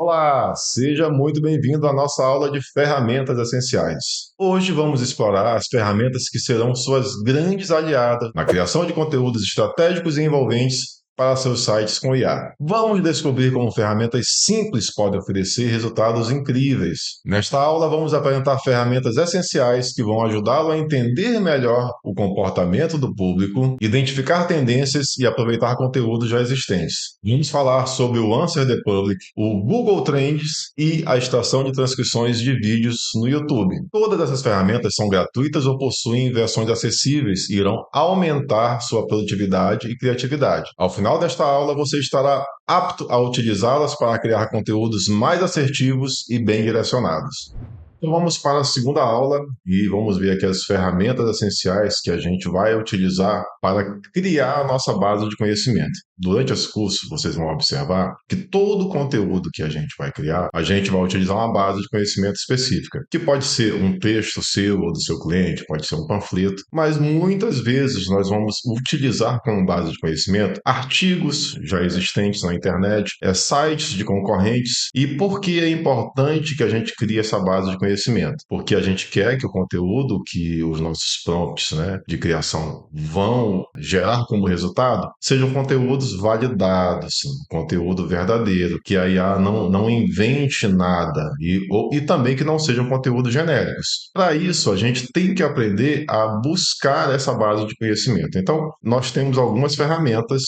Olá, seja muito bem-vindo à nossa aula de ferramentas essenciais. Hoje vamos explorar as ferramentas que serão suas grandes aliadas na criação de conteúdos estratégicos e envolventes para seus sites com IA. Vamos descobrir como ferramentas simples podem oferecer resultados incríveis. Nesta aula, vamos apresentar ferramentas essenciais que vão ajudá-lo a entender melhor o comportamento do público, identificar tendências e aproveitar conteúdos já existentes. Vamos falar sobre o Answer the Public, o Google Trends e a extração de transcrições de vídeos no YouTube. Todas essas ferramentas são gratuitas ou possuem versões acessíveis e irão aumentar sua produtividade e criatividade. Ao final desta aula, você estará apto a utilizá-las para criar conteúdos mais assertivos e bem direcionados. Então vamos para a segunda aula e vamos ver aqui as ferramentas essenciais que a gente vai utilizar para criar a nossa base de conhecimento. Durante esse curso, vocês vão observar que todo o conteúdo que a gente vai criar, a gente vai utilizar uma base de conhecimento específica, que pode ser um texto seu ou do seu cliente, pode ser um panfleto, mas muitas vezes nós vamos utilizar como base de conhecimento artigos já existentes na internet, sites de concorrentes. E por que é importante que a gente crie essa base de conhecimento? Porque a gente quer que o conteúdo que os nossos prompts, de criação vão gerar como resultado sejam conteúdos validados, conteúdo verdadeiro, que a IA não invente nada e também que não sejam conteúdos genéricos. Para isso, a gente tem que aprender a buscar essa base de conhecimento. Então, nós temos algumas ferramentas,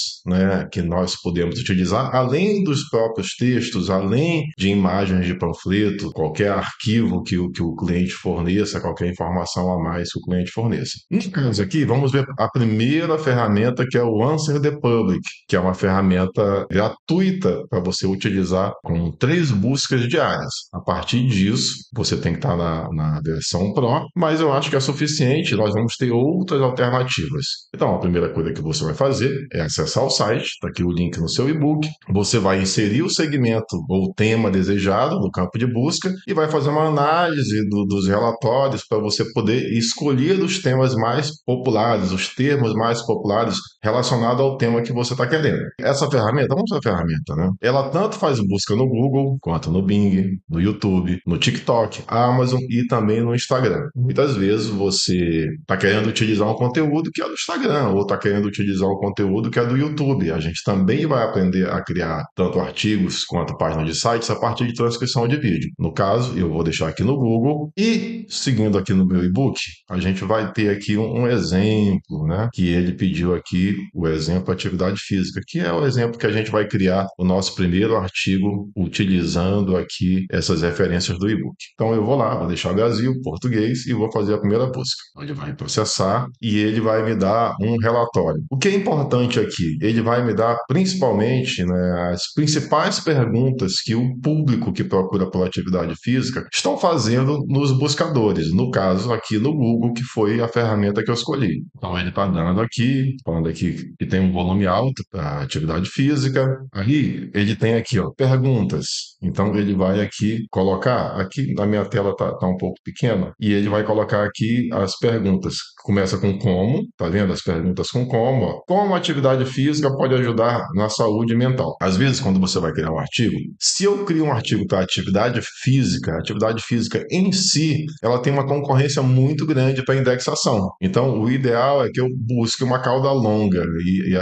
que nós podemos utilizar, além dos próprios textos, além de imagens de panfleto, qualquer arquivo que o cliente forneça, qualquer informação a mais que o cliente forneça. No caso aqui, vamos ver a primeira ferramenta, que é o Answer the Public, que é uma ferramenta gratuita para você utilizar com 3 buscas diárias. A partir disso, você tem que estar na versão Pro, mas eu acho que é suficiente, nós vamos ter outras alternativas. Então, a primeira coisa que você vai fazer é acessar o site, está aqui o link no seu e-book, você vai inserir o segmento ou tema desejado no campo de busca e vai fazer uma análise dos relatórios para você poder escolher os temas mais populares, os termos mais populares relacionados ao tema que você está querendo. Essa ferramenta, vamos usar a ferramenta, Ela tanto faz busca no Google, quanto no Bing, no YouTube, no TikTok, Amazon e também no Instagram. Muitas vezes você está querendo utilizar um conteúdo que é do Instagram, ou está querendo utilizar um conteúdo que é do YouTube. A gente também vai aprender a criar tanto artigos quanto páginas de sites a partir de transcrição de vídeo. No caso, eu vou deixar aqui no Google e, seguindo aqui no meu e-book, a gente vai ter aqui um exemplo, que ele pediu aqui, o exemplo atividade física, que é o exemplo que a gente vai criar o nosso primeiro artigo utilizando aqui essas referências do e-book. Então eu vou lá, vou deixar Brasil, português e vou fazer a primeira busca. Ele vai processar e ele vai me dar um relatório. O que é importante aqui? Ele vai me dar principalmente as principais perguntas que o público que procura pela atividade física estão fazendo nos buscadores. No caso, aqui no Google, que foi a ferramenta que eu escolhi. Então ele está dando aqui, falando aqui que tem um volume alto para atividade física. Aí ele tem aqui, perguntas. Então ele vai aqui colocar, aqui na minha tela tá um pouco pequena, e ele vai colocar aqui as perguntas. Começa com como, tá vendo? As perguntas com como, Como a atividade física pode ajudar na saúde mental? Às vezes, quando você vai criar um artigo, se eu crio um artigo para atividade física em si, ela tem uma concorrência muito grande para indexação. Então, o ideal é que eu busque uma cauda longa, e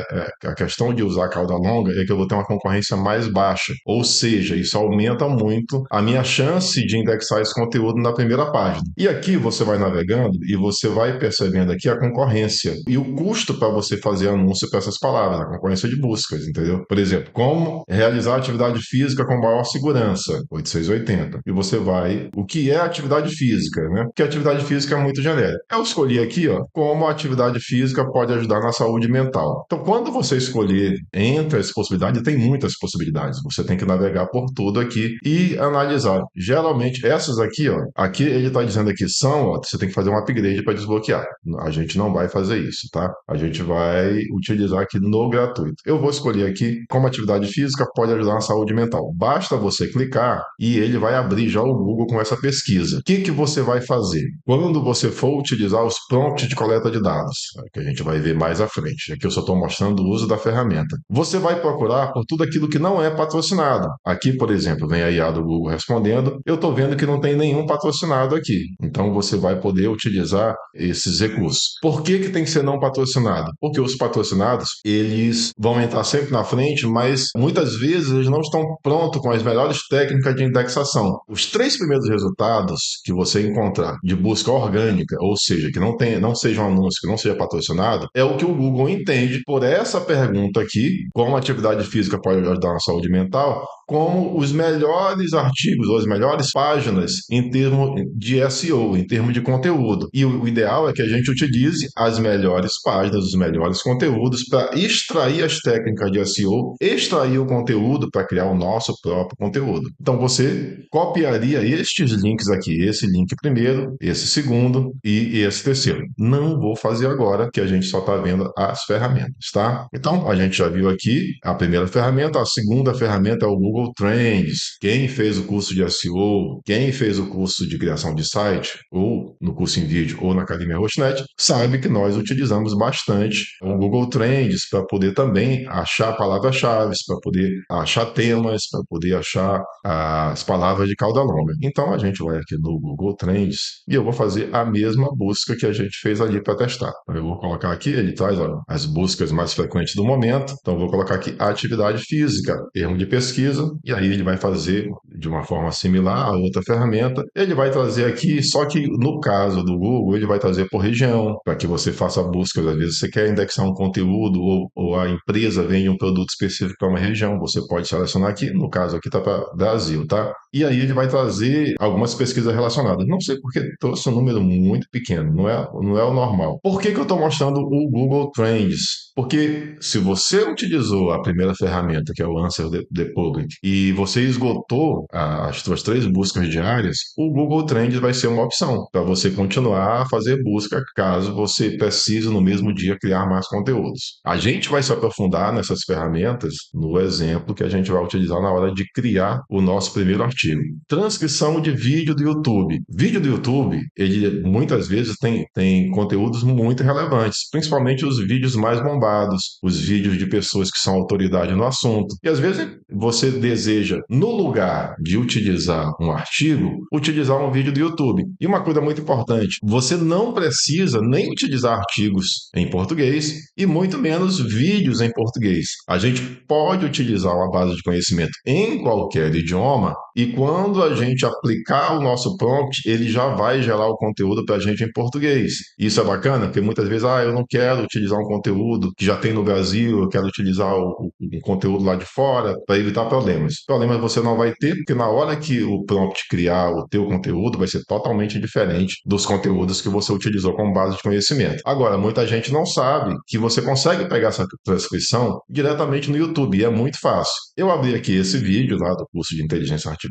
a questão de usar cauda longa é que eu vou ter uma concorrência mais baixa, ou seja, isso aumenta muito a minha chance de indexar esse conteúdo na primeira página. E aqui você vai navegando e você vai percebendo aqui a concorrência e o custo para você fazer anúncio para essas palavras, a concorrência de buscas, entendeu? Por exemplo, como realizar atividade física com maior segurança, 8680. E você vai, o que é atividade física, Porque a atividade física é muito genérica. Eu escolhi aqui, como a atividade física pode ajudar na saúde mental. Então, quando você escolher entre as possibilidades, tem muitas possibilidades. Você tem que navegar por tudo aqui e analisar. Geralmente, essas aqui, aqui ele está dizendo aqui são, você tem que fazer um upgrade para desbloquear. A gente não vai fazer isso, tá? A gente vai utilizar aqui no gratuito. Eu vou escolher aqui como atividade física pode ajudar na saúde mental. Basta você clicar e ele vai abrir já o Google com essa pesquisa. O que você vai fazer? Quando você for utilizar os prompts de coleta de dados, que a gente vai ver mais à frente, aqui eu só estou mostrando o uso da ferramenta. Você vai procurar por tudo aquilo que não é patrocinado. Aqui, por exemplo, vem a IA do Google respondendo, eu estou vendo que não tem nenhum patrocinado aqui. Então você vai poder utilizar esses recursos. Por que tem que ser não patrocinado? Porque os patrocinados, eles vão entrar sempre na frente, mas muitas vezes eles não estão prontos com as melhores técnicas de indexação. Os 3 primeiros resultados que você encontrar de busca orgânica, ou seja, que não seja um anúncio, que não seja patrocinado, é o que o Google entende por essa pergunta aqui, como a atividade física pode ajudar na saúde mental, como os melhores artigos ou as melhores páginas em termos de SEO, em termos de conteúdo. E o ideal é que a gente utilize as melhores páginas, os melhores conteúdos para extrair as técnicas de SEO, extrair o conteúdo para criar o nosso próprio conteúdo. Então você copiaria estes links aqui, esse link primeiro, esse segundo e esse terceiro. Não vou fazer agora, que a gente só está vendo as ferramentas, tá? Então a gente já viu aqui a primeira ferramenta, a segunda ferramenta é o Google Trends. Quem fez o curso de SEO, quem fez o curso de criação de site, ou no curso em vídeo, ou na Academia Hostnet, sabe que nós utilizamos bastante o Google Trends para poder também achar palavras-chave, para poder achar temas, para poder achar as palavras de cauda longa. Então a gente vai aqui no Google Trends e eu vou fazer a mesma busca que a gente fez ali para testar. Eu vou colocar aqui, ele traz as buscas mais frequentes do momento. Então eu vou colocar aqui atividade física, termo de pesquisa, e aí ele vai fazer de uma forma similar a outra ferramenta. Ele vai trazer aqui, só que no caso do Google, ele vai trazer por região, para que você faça buscas. Às vezes você quer indexar um conteúdo ou a empresa vende um produto específico para uma região, você pode selecionar aqui, no caso aqui está para Brasil, tá? E aí ele vai trazer algumas pesquisas relacionadas. Não sei porque trouxe um número muito pequeno, não é o normal. Por que eu estou mostrando o Google Trends? Porque se você utilizou a primeira ferramenta, que é o Answer the Public, e você esgotou as suas 3 buscas diárias, o Google Trends vai ser uma opção para você continuar a fazer busca caso você precise no mesmo dia criar mais conteúdos. A gente vai se aprofundar nessas ferramentas no exemplo que a gente vai utilizar na hora de criar o nosso primeiro artigo. Transcrição de vídeo do YouTube. Vídeo do YouTube, ele muitas vezes tem conteúdos muito relevantes, principalmente os vídeos mais bombados, os vídeos de pessoas que são autoridade no assunto. E às vezes você deseja, no lugar de utilizar um artigo, utilizar um vídeo do YouTube. E uma coisa muito importante, você não precisa nem utilizar artigos em português e muito menos vídeos em português. A gente pode utilizar uma base de conhecimento em qualquer idioma e quando a gente aplicar o nosso prompt, ele já vai gerar o conteúdo para a gente em português. Isso é bacana, porque muitas vezes, eu não quero utilizar um conteúdo que já tem no Brasil, eu quero utilizar um conteúdo lá de fora para evitar problemas. Problemas você não vai ter, porque na hora que o prompt criar o teu conteúdo, vai ser totalmente diferente dos conteúdos que você utilizou como base de conhecimento. Agora, muita gente não sabe que você consegue pegar essa transcrição diretamente no YouTube, e é muito fácil. Eu abri aqui esse vídeo lá do curso de inteligência artificial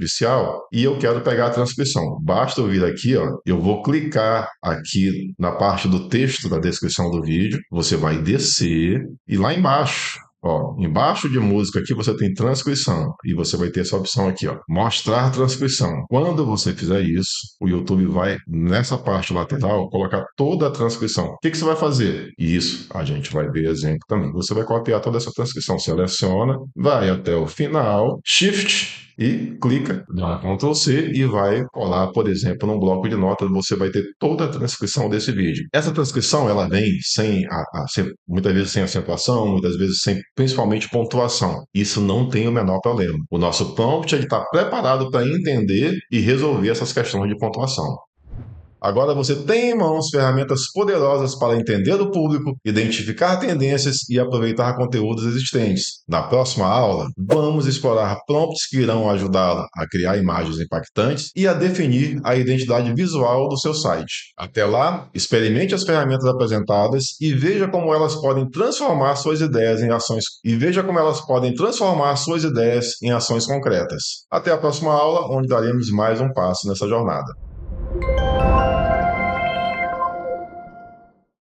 e eu quero pegar a transcrição. Basta eu vir aqui, eu vou clicar aqui na parte do texto da descrição do vídeo, você vai descer e lá embaixo, embaixo de música aqui você tem transcrição e você vai ter essa opção aqui, mostrar transcrição. Quando você fizer isso, o YouTube vai, nessa parte lateral, colocar toda a transcrição. O que você vai fazer? Isso, a gente vai ver exemplo também. Você vai copiar toda essa transcrição, seleciona, vai até o final, Shift e clica, dá um Ctrl C e vai colar, por exemplo, num bloco de notas, você vai ter toda a transcrição desse vídeo. Essa transcrição, ela vem muitas vezes sem acentuação, muitas vezes sem, principalmente, pontuação. Isso não tem o menor problema. O nosso prompt está preparado para entender e resolver essas questões de pontuação. Agora você tem em mãos ferramentas poderosas para entender o público, identificar tendências e aproveitar conteúdos existentes. Na próxima aula, vamos explorar prompts que irão ajudá-la a criar imagens impactantes e a definir a identidade visual do seu site. Até lá, experimente as ferramentas apresentadas e veja como elas podem transformar suas ideias em ações concretas. Até a próxima aula, onde daremos mais um passo nessa jornada.